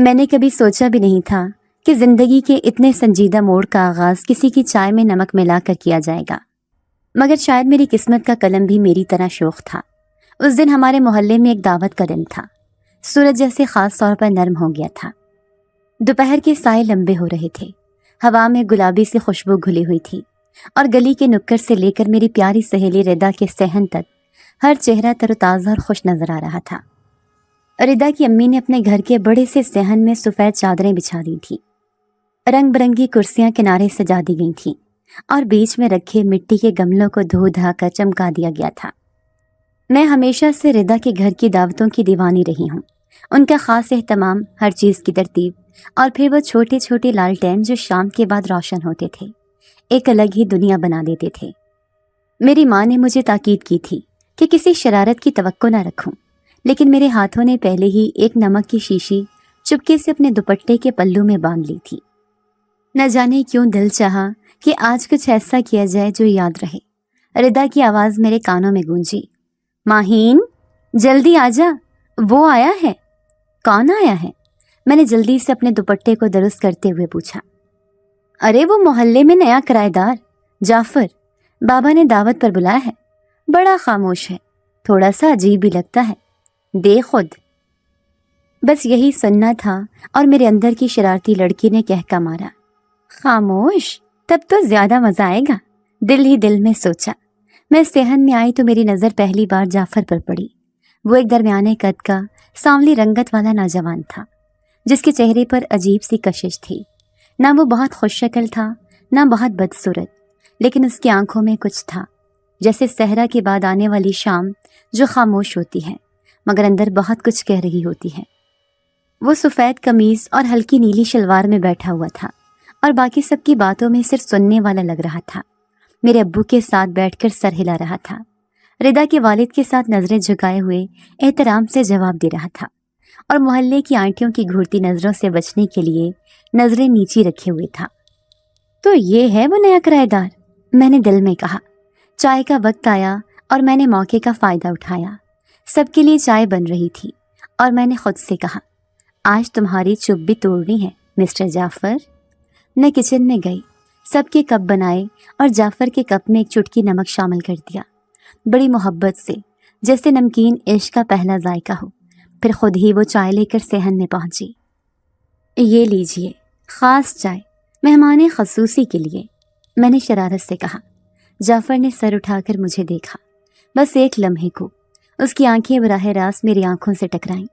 میں نے کبھی سوچا بھی نہیں تھا کہ زندگی کے اتنے سنجیدہ موڑ کا آغاز کسی کی چائے میں نمک ملا کر کیا جائے گا، مگر شاید میری قسمت کا قلم بھی میری طرح شوخ تھا۔ اس دن ہمارے محلے میں ایک دعوت کا دن تھا۔ سورج جیسے خاص طور پر نرم ہو گیا تھا، دوپہر کے سائے لمبے ہو رہے تھے، ہوا میں گلابی سی خوشبو گھلی ہوئی تھی، اور گلی کے نکڑ سے لے کر میری پیاری سہیلی ردا کے صحن تک ہر چہرہ تر و تازہ اور خوش نظر آ رہا تھا۔ ردا کی امی نے اپنے گھر کے بڑے سے صحن میں سفید چادریں بچھا دی تھیں، رنگ برنگی کرسیاں کنارے سجا دی گئی تھیں، اور بیچ میں رکھے مٹی کے گملوں کو دھو دھا کر چمکا دیا گیا تھا۔ میں ہمیشہ سے ردا کے گھر کی دعوتوں کی دیوانی رہی ہوں، ان کا خاص اہتمام، ہر چیز کی ترتیب، اور پھر وہ چھوٹے چھوٹے لالٹین جو شام کے بعد روشن ہوتے تھے، ایک الگ ہی دنیا بنا دیتے تھے۔ میری ماں نے مجھے تاکید کی تھی کہ کسی شرارت کی توقع نہ رکھوں، لیکن میرے ہاتھوں نے پہلے ہی ایک نمک کی شیشی چپکے سے اپنے دوپٹے کے پلو میں باندھ لی تھی۔ نہ جانے کیوں دل چاہا کہ آج کچھ ایسا کیا جائے جو یاد رہے۔ ردا کی آواز میرے کانوں میں گونجی، ماہین جلدی آجا، وہ آیا ہے۔ کون آیا ہے؟ میں نے جلدی سے اپنے دوپٹے کو درست کرتے ہوئے پوچھا۔ ارے وہ محلے میں نیا کرایہ دار جعفر، بابا نے دعوت پر بلایا ہے، بڑا خاموش ہے، تھوڑا سا عجیب بھی لگتا ہے، دے خود۔ بس یہی سننا تھا اور میرے اندر کی شرارتی لڑکی نے کہکا مارا، خاموش؟ تب تو زیادہ مزہ آئے گا، دل ہی دل میں سوچا۔ میں صحن میں آئی تو میری نظر پہلی بار جعفر پر پڑی۔ وہ ایک درمیانے قد کا سانولی رنگت والا نوجوان تھا، جس کے چہرے پر عجیب سی کشش تھی۔ نہ وہ بہت خوش شکل تھا، نہ بہت بدصورت، لیکن اس کی آنکھوں میں کچھ تھا، جیسے صحرا کے بعد آنے والی شام جو خاموش ہوتی ہے مگر اندر بہت کچھ کہہ رہی ہوتی ہے۔ وہ سفید قمیض اور ہلکی نیلی شلوار میں بیٹھا ہوا تھا اور باقی سب کی باتوں میں صرف سننے والا لگ رہا تھا۔ میرے ابو کے ساتھ بیٹھ کر سر ہلا رہا تھا، ردا کے والد کے ساتھ نظریں جھکائے ہوئے احترام سے جواب دے رہا تھا، اور محلے کی آنٹیوں کی گھورتی نظروں سے بچنے کے لیے نظریں نیچی رکھے ہوئے تھا۔ تو یہ ہے وہ نیا کرایہ دار، میں نے دل میں کہا۔ چائے کا وقت آیا اور میں نے موقع کا فائدہ اٹھایا۔ سب کے لیے چائے بن رہی تھی اور میں نے خود سے کہا، آج تمہاری چپ بھی توڑنی ہے مسٹر جعفر۔ میں کچن میں گئی، سب کے کپ بنائے اور جعفر کے کپ میں ایک چٹکی نمک شامل کر دیا، بڑی محبت سے، جیسے نمکین عشق کا پہلا ذائقہ ہو۔ پھر خود ہی وہ چائے لے کر صحن میں پہنچی۔ یہ لیجئے، خاص چائے، مہمان خصوصی کے لیے، میں نے شرارت سے کہا۔ جعفر نے سر اٹھا کر مجھے دیکھا، بس ایک لمحے کو۔ اس کی آنکھیں براہ راست میری آنکھوں سے ٹکرائیں،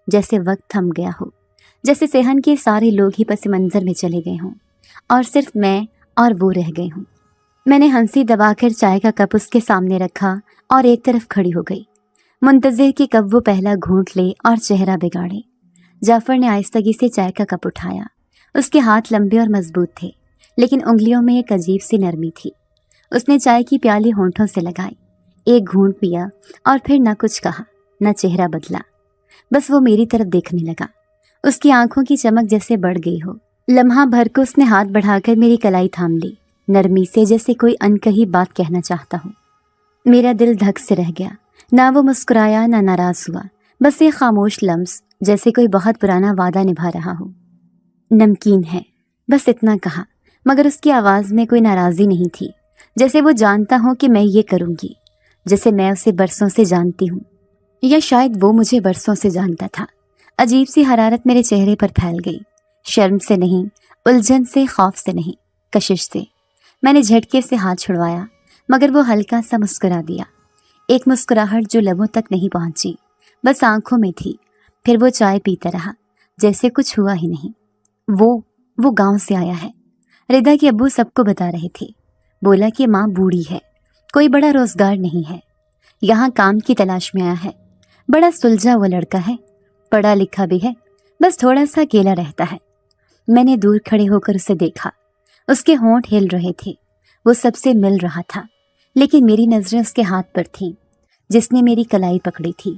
جیسے وقت تھم گیا ہو، جیسے صحن کے سارے لوگ ہی پس منظر میں چلے گئے ہوں اور صرف میں اور وہ رہ گئی ہوں۔ میں نے ہنسی دبا کر چائے کا کپ اس کے سامنے رکھا اور ایک طرف کھڑی ہو گئی، منتظر کہ کب وہ پہلا گھونٹ لے اور چہرہ بگاڑے۔ جعفر نے آہستگی سے چائے کا کپ اٹھایا۔ اس کے ہاتھ لمبے اور مضبوط تھے، لیکن انگلیوں میں ایک عجیب سی نرمی تھی۔ اس نے چائے کی پیالی ہونٹوں سے لگائی، ایک گھونٹ پیا اور پھر نہ کچھ کہا، نہ چہرہ بدلا، بس وہ میری طرف دیکھنے لگا۔ اس کی آنکھوں کی چمک جیسے بڑھ گئی ہو۔ لمحہ بھر کو اس نے ہاتھ بڑھا کر میری کلائی تھام لی، نرمی سے، جیسے کوئی انکہی بات کہنا چاہتا ہوں۔ میرا دل دھک سے رہ گیا، نہ وہ مسکرایا نہ ناراض ہوا، بس ایک خاموش لمس، جیسے کوئی بہت پرانا وعدہ نبھا رہا ہو۔ نمکین ہے، بس اتنا کہا، مگر اس کی آواز میں کوئی ناراضی نہیں تھی، جیسے وہ جانتا ہوں کہ میں یہ کروں گی، جیسے میں اسے برسوں سے جانتی ہوں، یا شاید وہ مجھے برسوں سے جانتا تھا۔ عجیب سی حرارت میرے چہرے پر پھیل گئی، شرم سے نہیں، الجھن سے، خوف سے نہیں، کشش سے۔ میں نے جھٹکے سے ہاتھ چھڑوایا، مگر وہ ہلکا سا مسکرا دیا، ایک مسکراہٹ جو لبوں تک نہیں پہنچی، بس آنکھوں میں تھی۔ پھر وہ چائے پیتا رہا، جیسے کچھ ہوا ہی نہیں۔ وہ گاؤں سے آیا ہے، ردا کے ابو سب کو بتا رہے تھے۔ بولا کہ ماں بوڑھی ہے، کوئی بڑا روزگار نہیں ہے، یہاں کام کی تلاش میں آیا ہے، بڑا سلجھا ہوا لڑکا ہے، پڑھا لکھا بھی ہے، بس تھوڑا سا اکیلا رہتا ہے۔ میں نے دور کھڑے ہو کر اسے دیکھا، اس کے ہونٹ ہل رہے تھے، وہ سب سے مل رہا تھا، لیکن میری نظریں اس کے ہاتھ پر تھیں، جس نے میری کلائی پکڑی تھی،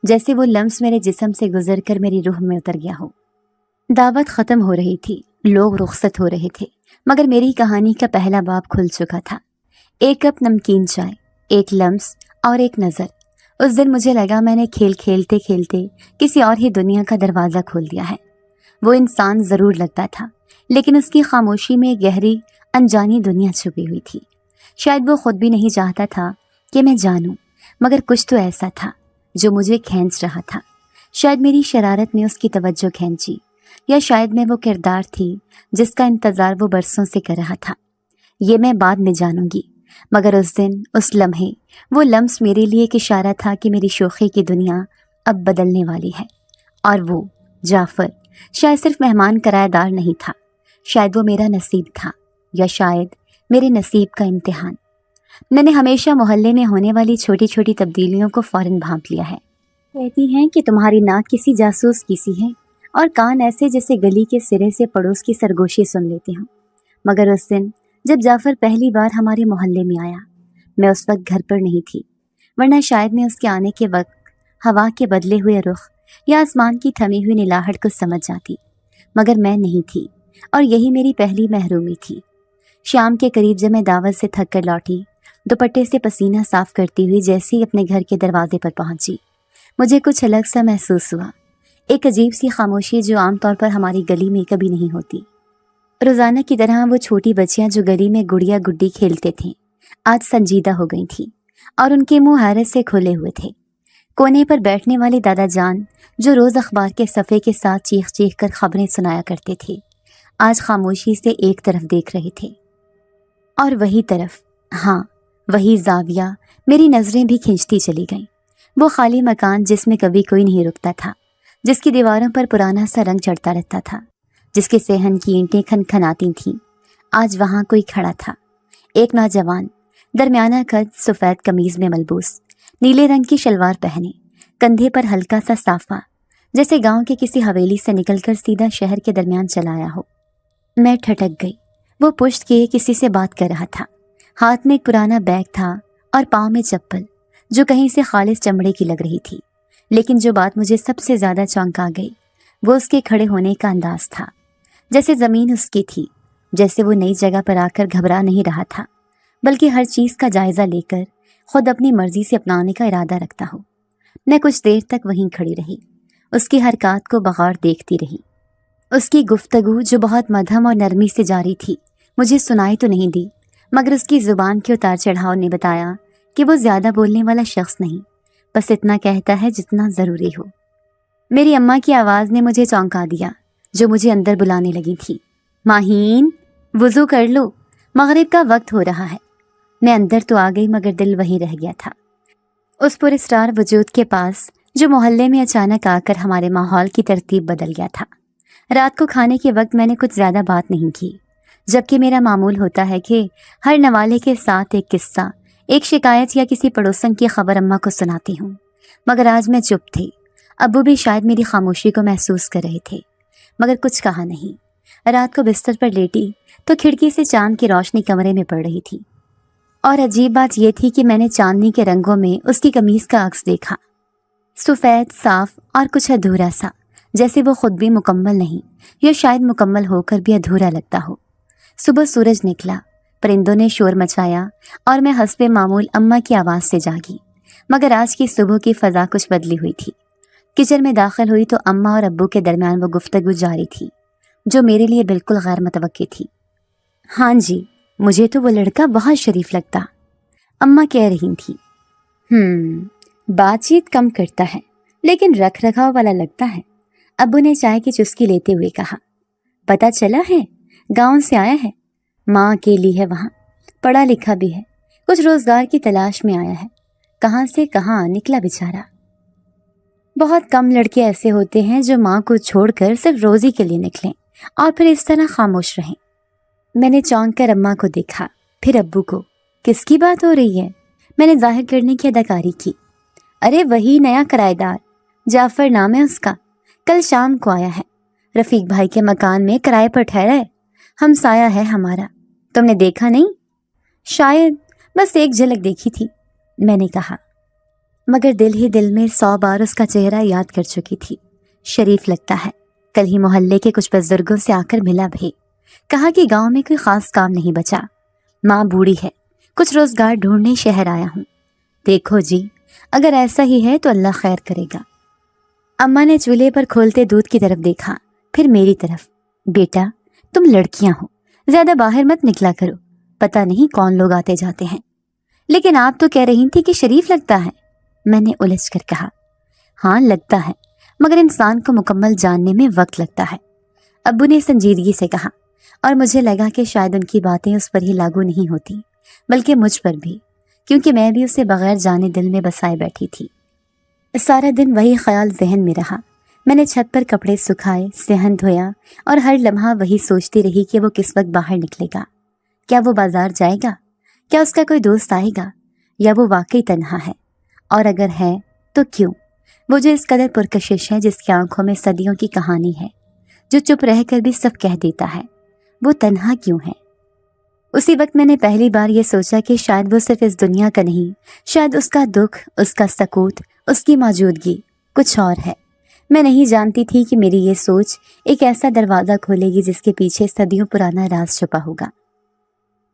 جیسے وہ لمس میرے جسم سے گزر کر میری روح میں اتر گیا ہو۔ دعوت ختم ہو رہی تھی، لوگ رخصت ہو رہے تھے، مگر میری کہانی کا پہلا باب کھل چکا تھا۔ ایک کپ نمکین چائے، ایک لمس اور ایک نظر۔ اس دن مجھے لگا میں نے کھیل کھیلتے کھیلتے کسی اور ہی دنیا کا دروازہ کھول دیا ہے۔ وہ انسان ضرور لگتا تھا، لیکن اس کی خاموشی میں گہری انجانی دنیا چھپی ہوئی تھی۔ شاید وہ خود بھی نہیں چاہتا تھا کہ میں جانوں، مگر کچھ تو ایسا تھا جو مجھے کھینچ رہا تھا۔ شاید میری شرارت نے اس کی توجہ کھینچی، یا شاید میں وہ کردار تھی جس کا انتظار وہ برسوں سے کر رہا تھا۔ یہ میں بعد میں جانوں گی، مگر اس دن، اس لمحے، وہ لمس میرے لیے ایک اشارہ تھا کہ میری شوخی کی دنیا اب بدلنے والی ہے۔ اور وہ جعفر شاید صرف مہمان کرایہ دار نہیں تھا، شاید وہ میرا نصیب تھا، یا شاید میرے نصیب کا امتحان۔ میں نے ہمیشہ محلے میں ہونے والی چھوٹی چھوٹی تبدیلیوں کو فوراً بھانپ لیا ہے۔ کہتی ہیں کہ تمہاری ناک کسی جاسوس کی سی ہے، اور کان ایسے جیسے گلی کے سرے سے پڑوس کی سرگوشی سن لیتے ہوں۔ مگر اس دن جب جعفر پہلی بار ہمارے محلے میں آیا، میں اس وقت گھر پر نہیں تھی، ورنہ شاید میں اس کے آنے کے وقت ہوا کے بدلے ہوئے رخ یا آسمان کی تھمی ہوئی نیلاہٹ کو سمجھ جاتی، مگر میں نہیں تھی، اور یہی میری پہلی محرومی تھی۔ شام کے قریب جب میں دعوت سے تھک کر لوٹی، دوپٹے سے پسینہ صاف کرتی ہوئی جیسے ہی اپنے گھر کے دروازے پر پہنچی، مجھے کچھ الگ سا محسوس ہوا، ایک عجیب سی خاموشی جو عام طور پر ہماری گلی میں کبھی نہیں ہوتی۔ روزانہ کی طرح وہ چھوٹی بچیاں جو گلی میں گڑیا گڈی کھیلتے تھے آج سنجیدہ ہو گئی تھیں، اور ان کے منہ حیرت سے کھلے ہوئے تھے۔ کونے پر بیٹھنے والے دادا جان جو روز اخبار کے صفحے کے ساتھ چیخ چیخ کر خبریں سنایا کرتے تھے، آج خاموشی سے ایک طرف دیکھ رہے تھے، اور وہی طرف، ہاں وہی زاویہ، میری نظریں بھی کھنچتی چلی گئیں۔ وہ خالی مکان جس میں کبھی کوئی نہیں رکتا تھا، جس کی دیواروں پر پرانا سا رنگ چڑھتا رہتا تھا، جس کے صحن کی اینٹیں کھنکھناتی تھیں، آج وہاں کوئی کھڑا تھا، ایک نوجوان، درمیانہ قد، سفید قمیض میں ملبوس، نیلے رنگ کی شلوار پہنے، کندھے پر ہلکا سا صافہ، جیسے گاؤں کے کسی حویلی سے نکل کر سیدھا شہر کے درمیان چلا آیا ہو۔ میں ٹھٹک گئی۔ وہ پشت کیے کسی سے بات کر رہا تھا، ہاتھ میں ایک پرانا بیگ تھا اور پاؤں میں چپل جو کہیں سے خالص چمڑے کی لگ رہی تھی، لیکن جو بات مجھے سب سے زیادہ چونکا گئی وہ اس کے کھڑے ہونے کا انداز تھا، جیسے زمین اس کی تھی، جیسے وہ نئی جگہ پر آ کر گھبرا نہیں رہا تھا، بلکہ ہر چیز کا جائزہ لے کر خود اپنی مرضی سے اپنانے کا ارادہ رکھتا ہو۔ میں کچھ دیر تک وہیں کھڑی رہی، اس کی حرکات کو بغور دیکھتی رہی۔ اس کی گفتگو جو بہت مدھم اور نرمی سے جاری تھی مجھے سنائی تو نہیں دی، مگر اس کی زبان کے اتار چڑھاؤ نے بتایا کہ وہ زیادہ بولنے والا شخص نہیں، بس اتنا کہتا ہے جتنا ضروری ہو۔ میری اماں کی آواز نے مجھے چونکا دیا جو مجھے اندر بلانے لگی تھی۔ ماہین، وضو کر لو، مغرب کا وقت ہو رہا ہے۔ میں اندر تو آ گئی مگر دل وہیں رہ گیا تھا، اس پراسرار وجود کے پاس جو محلے میں اچانک آ کر ہمارے ماحول کی ترتیب بدل گیا تھا۔ رات کو کھانے کے وقت میں نے کچھ زیادہ بات نہیں کی، جبکہ میرا معمول ہوتا ہے کہ ہر نوالے کے ساتھ ایک قصہ، ایک شکایت یا کسی پڑوسن کی خبر اماں کو سناتی ہوں، مگر آج میں چپ تھی۔ ابو بھی شاید میری خاموشی کو محسوس کر رہے تھے، مگر کچھ کہا نہیں۔ رات کو بستر پر لیٹی تو کھڑکی سے چاند کی روشنی کمرے میں پڑ رہی تھی، اور عجیب بات یہ تھی کہ میں نے چاندنی کے رنگوں میں اس کی قمیض کا عکس دیکھا، سفید، صاف اور کچھ ادھورا سا، جیسے وہ خود بھی مکمل نہیں، یا شاید مکمل ہو کر بھی ادھورا لگتا ہو۔ صبح سورج نکلا، پرندوں نے شور مچایا، اور میں حسب معمول اماں کی آواز سے جاگی، مگر آج کی صبح کی فضا کچھ بدلی ہوئی تھی۔ کچن میں داخل ہوئی تو اماں اور ابو کے درمیان وہ گفتگو جاری تھی جو میرے لیے بالکل غیر متوقع تھی۔ ہاں جی، مجھے تو وہ لڑکا بہت شریف لگتا، اماں کہہ رہی تھی۔ بات چیت کم کرتا ہے لیکن رکھ رکھاؤ والا لگتا ہے، ابو نے چائے کی چسکی لیتے ہوئے کہا۔ پتہ چلا ہے، گاؤں سے آیا ہے، ماں اکیلی ہے وہاں، پڑھا لکھا بھی ہے، کچھ روزگار کی تلاش میں آیا ہے، کہاں سے کہاں نکلا بیچارہ۔ بہت کم لڑکے ایسے ہوتے ہیں جو ماں کو چھوڑ کر صرف روزی کے لیے نکلیں اور پھر اس طرح خاموش رہیں۔ میں نے چونک کر اماں کو دیکھا، پھر ابو کو۔ کس کی بات ہو رہی ہے؟ میں نے ظاہر کرنے کی اداکاری کی۔ ارے وہی نیا کرایہ دار، جعفر نام ہے اس کا، کل شام کو آیا ہے، رفیق بھائی کے مکان میں کرائے پر ٹھہرا ہے، ہمسایہ ہے ہمارا۔ تم نے دیکھا نہیں؟ شاید، بس ایک جھلک دیکھی تھی، میں نے کہا، مگر دل ہی دل میں 100 بار اس کا چہرہ یاد کر چکی تھی۔ شریف لگتا ہے، کل ہی محلے کے کچھ بزرگوں سے آ کر ملا بھی، کہا کہ گاؤں میں کوئی خاص کام نہیں بچا، ماں بوڑھی ہے، کچھ روزگار ڈھونڈنے شہر آیا ہوں۔ دیکھو جی، اگر ایسا ہی ہے تو اللہ خیر کرے گا۔ اماں نے چولہے پر کھولتے دودھ کی طرف دیکھا، پھر میری طرف، بیٹا تم لڑکیاں ہو، زیادہ باہر مت نکلا کرو، پتہ نہیں کون لوگ آتے جاتے ہیں۔ لیکن آپ تو کہہ رہی تھی کہ شریف لگتا ہے، میں نے الجھ کر کہا۔ ہاں لگتا ہے، مگر انسان کو مکمل جاننے میں وقت لگتا ہے، ابو نے سنجیدگی سے کہا، اور مجھے لگا کہ شاید ان کی باتیں اس پر ہی لاگو نہیں ہوتی بلکہ مجھ پر بھی، کیونکہ میں بھی اسے بغیر جانے دل میں بسائے بیٹھی تھی۔ سارا دن وہی خیال ذہن میں رہا۔ میں نے چھت پر کپڑے سکھائے، صحن دھویا، اور ہر لمحہ وہی سوچتی رہی کہ وہ کس وقت باہر نکلے گا۔ کیا وہ بازار جائے گا؟ کیا اس کا کوئی دوست آئے گا؟ یا وہ واقعی تنہا ہے؟ اور اگر ہے تو کیوں؟ وہ جو اس قدر پرکشش ہے، جس کی آنکھوں میں صدیوں کی کہانی ہے، جو چپ رہ کر بھی سب کہہ دیتا ہے، وہ تنہا کیوں ہے؟ اسی وقت میں نے پہلی بار یہ سوچا کہ شاید وہ صرف اس دنیا کا نہیں، شاید اس کا دکھ، اس کا سکوت، اس کی موجودگی کچھ اور ہے۔ میں نہیں جانتی تھی کہ میری یہ سوچ ایک ایسا دروازہ کھولے گی جس کے پیچھے صدیوں پرانا راز چھپا ہوگا۔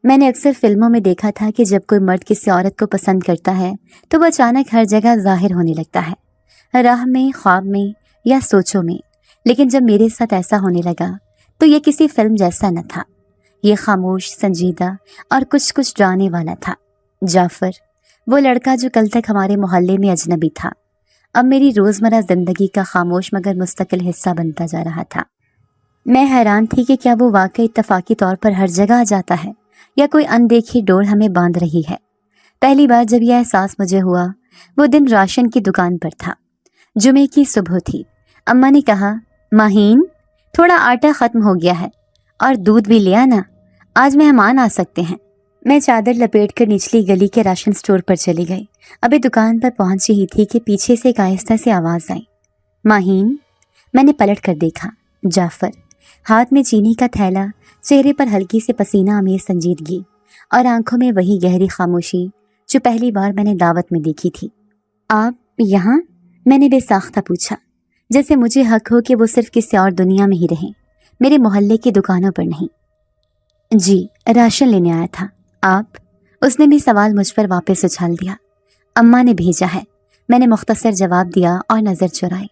میں نے اکثر فلموں میں دیکھا تھا کہ جب کوئی مرد کسی عورت کو پسند کرتا ہے تو وہ اچانک ہر جگہ ظاہر ہونے لگتا ہے، راہ میں، خواب میں یا سوچوں میں۔ لیکن جب میرے ساتھ ایسا ہونے لگا تو یہ کسی فلم جیسا نہ تھا، یہ خاموش، سنجیدہ اور کچھ ڈرانے والا تھا۔ جعفر، وہ لڑکا جو کل تک ہمارے محلے میں اجنبی تھا، اب میری روزمرہ زندگی کا خاموش مگر مستقل حصہ بنتا جا رہا تھا۔ میں حیران تھی کہ کیا وہ واقعی اتفاقی طور پر ہر جگہ آ جاتا ہے یا کوئی اندیکھی ڈور ہمیں باندھ رہی ہے۔ پہلی بار جب یہ احساس مجھے ہوا وہ دن راشن کی دکان پر تھا، جمعے کی صبح تھی۔ اماں نے کہا، ماہین تھوڑا آٹا ختم ہو گیا ہے اور دودھ بھی لے آنا، آج مہمان آ سکتے ہیں۔ میں چادر لپیٹ کر نچلی گلی کے راشن سٹور پر چلی گئی۔ ابھی دکان پر پہنچی ہی تھی کہ پیچھے سے ایک آہستہ سے آواز آئی، ماہین۔ میں نے پلٹ کر دیکھا، جعفر، ہاتھ میں چینی کا تھیلا، چہرے پر ہلکی سے پسینہ آمیز سنجیدگی، اور آنکھوں میں وہی گہری خاموشی جو پہلی بار میں نے دعوت میں دیکھی تھی۔ آپ یہاں؟ میں نے بے ساختہ پوچھا، جیسے مجھے حق ہو کہ وہ صرف کسی اور دنیا میں ہی رہیں، میرے محلے کی دکانوں پر نہیں۔ جی، راشن لینے آیا تھا۔ آپ؟ اس نے بھی سوال مجھ پر واپس اچھال دیا۔ اماں نے بھیجا ہے، میں نے مختصر جواب دیا اور نظر چرائی۔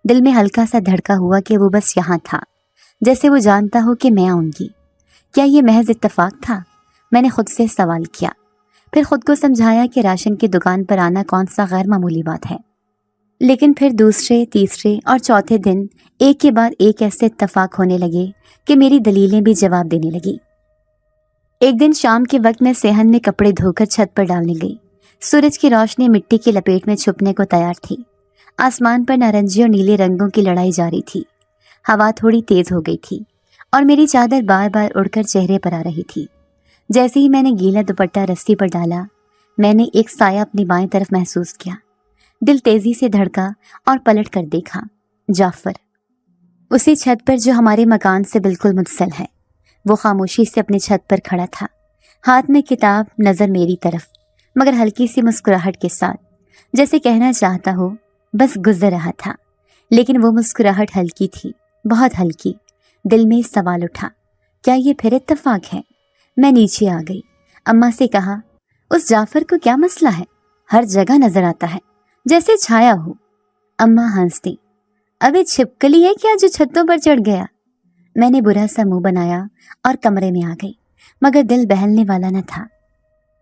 دل میں ہلکا سا دھڑکا ہوا کہ وہ بس یہاں تھا، جیسے وہ جانتا ہو کہ میں آؤں گی۔ کیا یہ محض اتفاق تھا؟ میں نے خود سے سوال کیا، پھر خود کو سمجھایا کہ راشن کی دکان پر آنا کون سا غیر معمولی بات ہے۔ لیکن پھر دوسرے، تیسرے اور چوتھے دن ایک کے بعد ایک ایسے اتفاق ہونے لگے کہ میری دلیلیں بھی جواب دینے لگی۔ ایک دن شام کے وقت میں صحن میں کپڑے دھو کر چھت پر ڈالنے گئی۔ سورج کی روشنی مٹی کی لپیٹ میں چھپنے کو تیار تھی۔ آسمان پر نارنجی اور نیلے رنگوں کی لڑائی جاری تھی۔ ہوا تھوڑی تیز ہو گئی تھی اور میری چادر بار بار اڑ کر چہرے پر آ رہی تھی۔ جیسے ہی میں نے گیلا دوپٹہ رسی پر ڈالا، میں نے ایک سایہ اپنی بائیں طرف محسوس کیا۔ دل تیزی سے دھڑکا اور پلٹ کر دیکھا، جعفر، اسی چھت پر جو ہمارے مکان سے بالکل متصل ہے۔ وہ خاموشی سے اپنی چھت پر کھڑا تھا، ہاتھ میں کتاب، نظر میری طرف، مگر ہلکی سی مسکراہٹ کے ساتھ، جیسے کہنا چاہتا ہو بس گزر رہا تھا۔ لیکن وہ مسکراہٹ ہلکی تھی، بہت ہلکی۔ دل میں سوال اٹھا، کیا یہ پھر اتفاق ہے؟ میں نیچے آ گئی، اماں سے کہا، اس جعفر کو کیا مسئلہ ہے؟ ہر جگہ نظر آتا ہے، جیسے چھایا ہو۔ اماں ہنس دی، ابھی چھپکلی ہے کیا جو چھتوں پر چڑھ گیا؟ میں نے برا سا منہ بنایا اور کمرے میں آ گئی، مگر دل بہلنے والا نہ تھا۔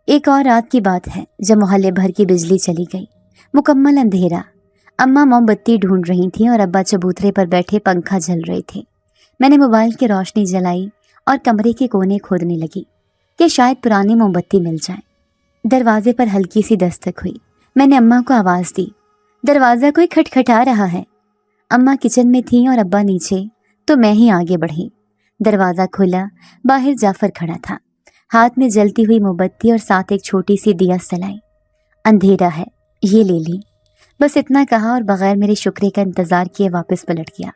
ایک اور رات کی بات ہے جب محلے بھر کی بجلی چلی گئی، مکمل اندھیرا۔ اماں موم بتی ڈھونڈ رہی تھیں اور ابا چبوترے پر بیٹھے پنکھا جل رہے تھے۔ میں نے موبائل کی روشنی جلائی اور کمرے کے کونے کھودنے لگی کہ شاید پرانی موم بتی مل جائے۔ دروازے پر ہلکی سی دستک ہوئی۔ میں نے اماں کو آواز دی، دروازہ کوئی کھٹکھٹا رہا ہے۔ اماں کچن میں تھیں اور ابا نیچے، تو میں ہی آگے بڑھی۔ دروازہ کھولا، باہر جعفر کھڑا تھا، ہاتھ میں جلتی ہوئی موم بتی اور ساتھ ایک چھوٹی سی دیا سلائی۔ اندھیرا ہے، یہ لے لی، بس اتنا کہا اور بغیر میرے شکریہ کا انتظار کیے واپس پلٹ گیا۔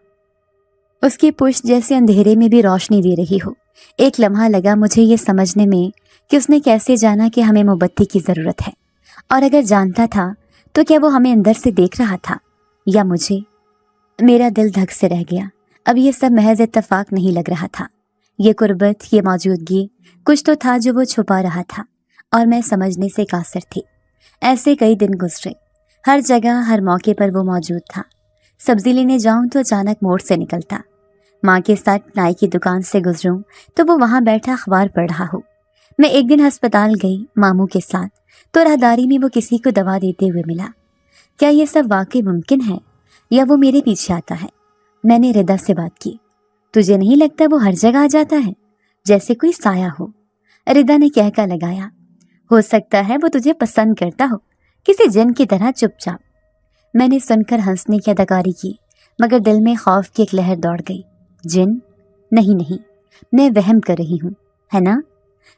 اس کی پشت جیسے اندھیرے میں بھی روشنی دے رہی ہو۔ ایک لمحہ لگا مجھے یہ سمجھنے میں کہ اس نے کیسے جانا کہ ہمیں موم بتی کی ضرورت ہے، اور اگر جانتا تھا تو کیا وہ ہمیں اندر سے دیکھ رہا تھا یا مجھے؟ میرا دل دھک سے رہ گیا۔ اب یہ سب محض اتفاق نہیں لگ رہا تھا، یہ قربت، یہ موجودگی، کچھ تو تھا جو وہ چھپا رہا تھا اور میں سمجھنے سے قاصر تھی۔ ایسے کئی دن گزرے، ہر جگہ، ہر موقع پر وہ موجود تھا۔ سبزی لینے جاؤں تو اچانک موڑ سے نکلتا، ماں کے ساتھ نائی کی دکان سے گزروں تو وہ وہاں بیٹھا اخبار پڑھ رہا ہو۔ میں ایک دن ہسپتال گئی ماموں کے ساتھ، تو راہداری میں وہ کسی کو دوا دیتے ہوئے ملا۔ کیا یہ سب واقعی ممکن ہے یا وہ میرے پیچھے آتا ہے؟ میں نے ردا سے بات کی۔ تجھے نہیں لگتا وہ ہر جگہ آ جاتا ہے جیسے کوئی سایہ ہو؟ ردا نے کہہ کر لگایا، ہو سکتا ہے وہ تجھے پسند کرتا ہو، کسی جن کی طرح چپ چاپ۔ میں نے سن کر ہنسنے کی اداکاری کی، مگر دل میں خوف کی ایک لہر دوڑ گئی۔ جن؟ نہیں، میں وہم کر رہی ہوں، ہے نا؟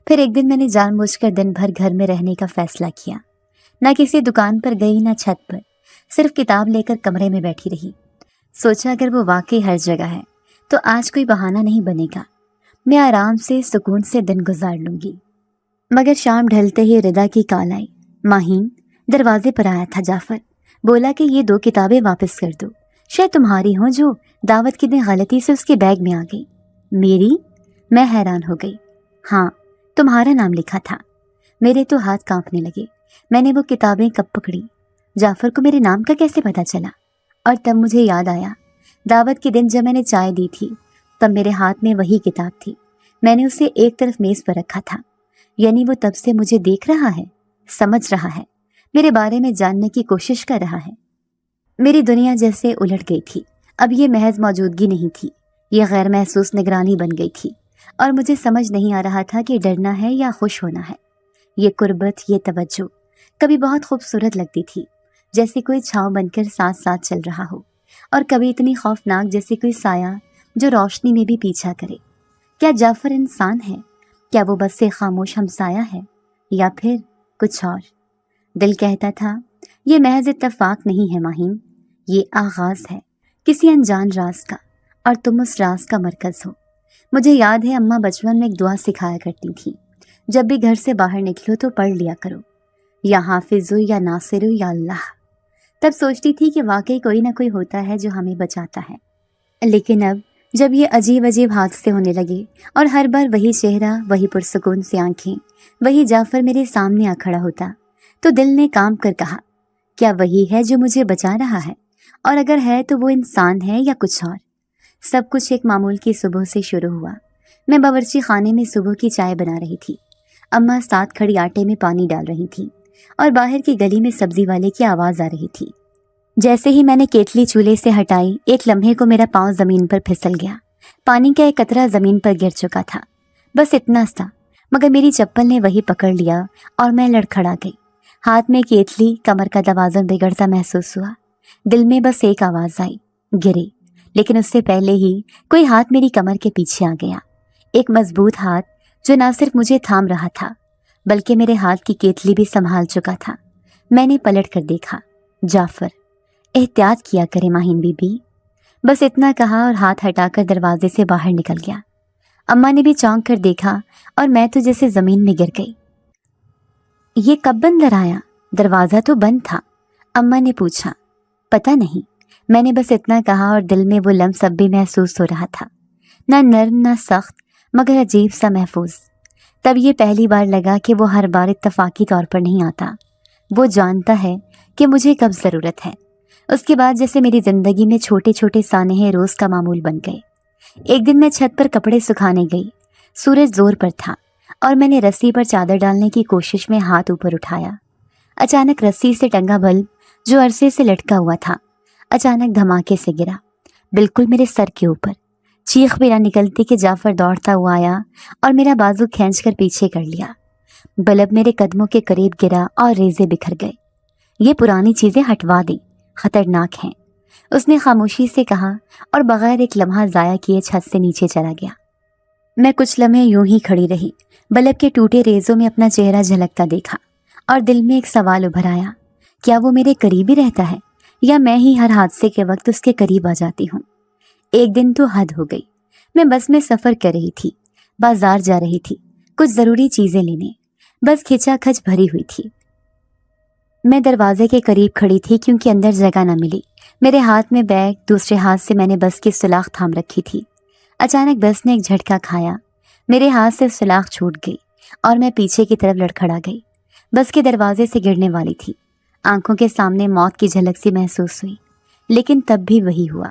پھر ایک دن میں نے جان بوجھ کر دن بھر گھر میں رہنے کا فیصلہ کیا۔ نہ کسی دکان پر گئی، نہ چھت پر، صرف کتاب لے کر کمرے میں بیٹھی رہی۔ سوچا اگر وہ واقعی ہر جگہ ہے تو آج کوئی بہانہ نہیں بنے گا، میں آرام سے سکون سے دن گزار لوں گی۔ مگر شام ڈھلتے ہی ردا کی کال آئی۔ ماہین، دروازے پر آیا تھا جعفر، بولا کہ یہ 2 کتابیں واپس کر دو، شاید تمہاری ہوں جو دعوت کے دن غلطی سے اس کے بیگ میں آ گئی۔ میری؟ میں حیران ہو گئی۔ ہاں، تمہارا نام لکھا تھا۔ میرے تو ہاتھ کانپنے لگے۔ میں نے وہ کتابیں کب پکڑی؟ جعفر کو میرے نام کا کیسے پتہ چلا؟ اور تب مجھے یاد آیا، دعوت کے دن جب میں نے چائے دی تھی تب میرے ہاتھ میں وہی کتاب تھی۔ میں نے اسے ایک طرف میز پر رکھا تھا، یعنی وہ تب سے مجھے دیکھ رہا ہے، سمجھ رہا ہے، میرے بارے میں جاننے کی کوشش کر رہا ہے۔ میری دنیا جیسے الٹ گئی تھی۔ اب یہ محض موجودگی نہیں تھی، یہ غیر محسوس نگرانی بن گئی تھی، اور مجھے سمجھ نہیں آ رہا تھا کہ ڈرنا ہے یا خوش ہونا ہے۔ یہ قربت، یہ توجہ کبھی بہت خوبصورت لگتی تھی، جیسے کوئی چھاؤں بن کر ساتھ ساتھ چل رہا ہو، اور کبھی اتنی خوفناک جیسے کوئی سایہ جو روشنی میں بھی پیچھا کرے۔ کیا جعفر انسان ہے؟ کیا وہ بس ایک خاموش ہمسایہ ہے، یا پھر کچھ اور؟ دل کہتا تھا یہ محض اتفاق نہیں ہے ماہین، یہ آغاز ہے کسی انجان راز کا، اور تم اس راز کا مرکز ہو۔ مجھے یاد ہے اماں بچپن میں ایک دعا سکھایا کرتی تھی، جب بھی گھر سے باہر نکلو تو پڑھ لیا کرو، یا حافظ یا ناصر یا اللہ۔ تب سوچتی تھی کہ واقعی کوئی نہ کوئی ہوتا ہے جو ہمیں بچاتا ہے۔ لیکن اب جب یہ عجیب عجیب حادثے ہونے لگے اور ہر بار وہی چہرہ، وہی پرسکون سی آنکھیں، وہی جعفر میرے سامنے آ کھڑا ہوتا، تو دل نے کام کر کہا، کیا وہی ہے جو مجھے بچا رہا ہے؟ اور اگر ہے تو وہ انسان ہے یا کچھ اور؟ سب کچھ ایک معمول کی صبح سے شروع ہوا۔ میں باورچی خانے میں صبح کی چائے بنا رہی تھی، اماں ساتھ کھڑی آٹے میں پانی ڈال رہی تھی، اور باہر کی گلی میں سبزی والے کی آواز آ رہی تھی۔ جیسے ہی میں نے کیتلی چولہے سے ہٹائی، ایک لمحے کو میرا پاؤں زمین پر پھسل گیا۔ پانی کا ایک قطرہ زمین پر گر چکا تھا، بس اتنا سا، مگر میری چپل نے وہی پکڑ لیا اور میں لڑکھڑا گئی۔ ہاتھ میں کیتلی، کمر کا توازن بگڑتا محسوس ہوا۔ دل میں بس ایک آواز آئی، گرے۔ لیکن اس سے پہلے ہی کوئی ہاتھ میری کمر کے پیچھے آ گیا، ایک مضبوط ہاتھ جو نہ صرف مجھے تھام رہا تھا بلکہ میرے ہاتھ کی کیتلی بھی سنبھال چکا تھا۔ میں نے پلٹ کر دیکھا، جعفر۔ احتیاط کیا کرے ماہین بی بی، بس اتنا کہا اور ہاتھ ہٹا کر دروازے سے باہر نکل گیا۔ اماں نے بھی چونک کر دیکھا اور میں تو جیسے زمین میں گر گئی۔ یہ کب اندر آیا؟ دروازہ تو بند تھا، اماں نے پوچھا۔ پتہ نہیں، میں نے بس اتنا کہا اور دل میں وہ لمس اب بھی محسوس ہو رہا تھا، نہ نرم نہ سخت، مگر عجیب سا محفوظ۔ تب یہ پہلی بار لگا کہ وہ ہر بار اتفاقی طور پر نہیں آتا، وہ جانتا ہے کہ مجھے کب ضرورت ہے۔ اس کے بعد جیسے میری زندگی میں چھوٹے چھوٹے سانحے روز کا معمول بن گئے۔ ایک دن میں چھت پر کپڑے سکھانے گئی، سورج زور پر تھا اور میں نے رسی پر چادر ڈالنے کی کوشش میں ہاتھ اوپر اٹھایا۔ اچانک رسی سے ٹنگا بلب جو عرصے سے لٹکا ہوا تھا اچانک دھماکے سے گرا، بالکل میرے سر کے اوپر۔ چیخ بھی نہ نکلتی کہ جعفر دوڑتا ہوا آیا اور میرا بازو کھینچ کر پیچھے کر لیا۔ بلب میرے قدموں کے قریب گرا اور ریزے بکھر گئے۔ یہ پرانی چیزیں ہٹوا دیں، خطرناک ہیں، اس نے خاموشی سے کہا اور بغیر ایک لمحہ ضائع کیے چھت سے نیچے چلا گیا۔ میں کچھ لمحے یوں ہی کھڑی رہی، بلب کے ٹوٹے ریزوں میں اپنا چہرہ جھلکتا دیکھا اور دل میں ایک سوال ابھر آیا، کیا وہ میرے قریب ہی رہتا ہے یا میں ہی ہر حادثے کے وقت اس کے قریب آ جاتی ہوں؟ ایک دن تو حد ہو گئی، میں بس میں سفر کر رہی تھی، بازار جا رہی تھی کچھ ضروری چیزیں لینے، بس کھچا کھچ بھری ہوئی تھی۔ میں دروازے کے قریب کھڑی تھی کیونکہ اندر جگہ نہ ملی۔ میرے ہاتھ میں بیگ، دوسرے ہاتھ سے میں نے بس کی سلاخ تھام رکھی تھی۔ اچانک بس نے ایک جھٹکا کھایا، میرے ہاتھ سے سلاخ چھوٹ گئی اور میں پیچھے کی طرف لڑکھڑا گئی۔ بس کے دروازے سے گرنے والی تھی، آنکھوں کے سامنے موت کی جھلک سی محسوس ہوئی، لیکن تب بھی وہی ہوا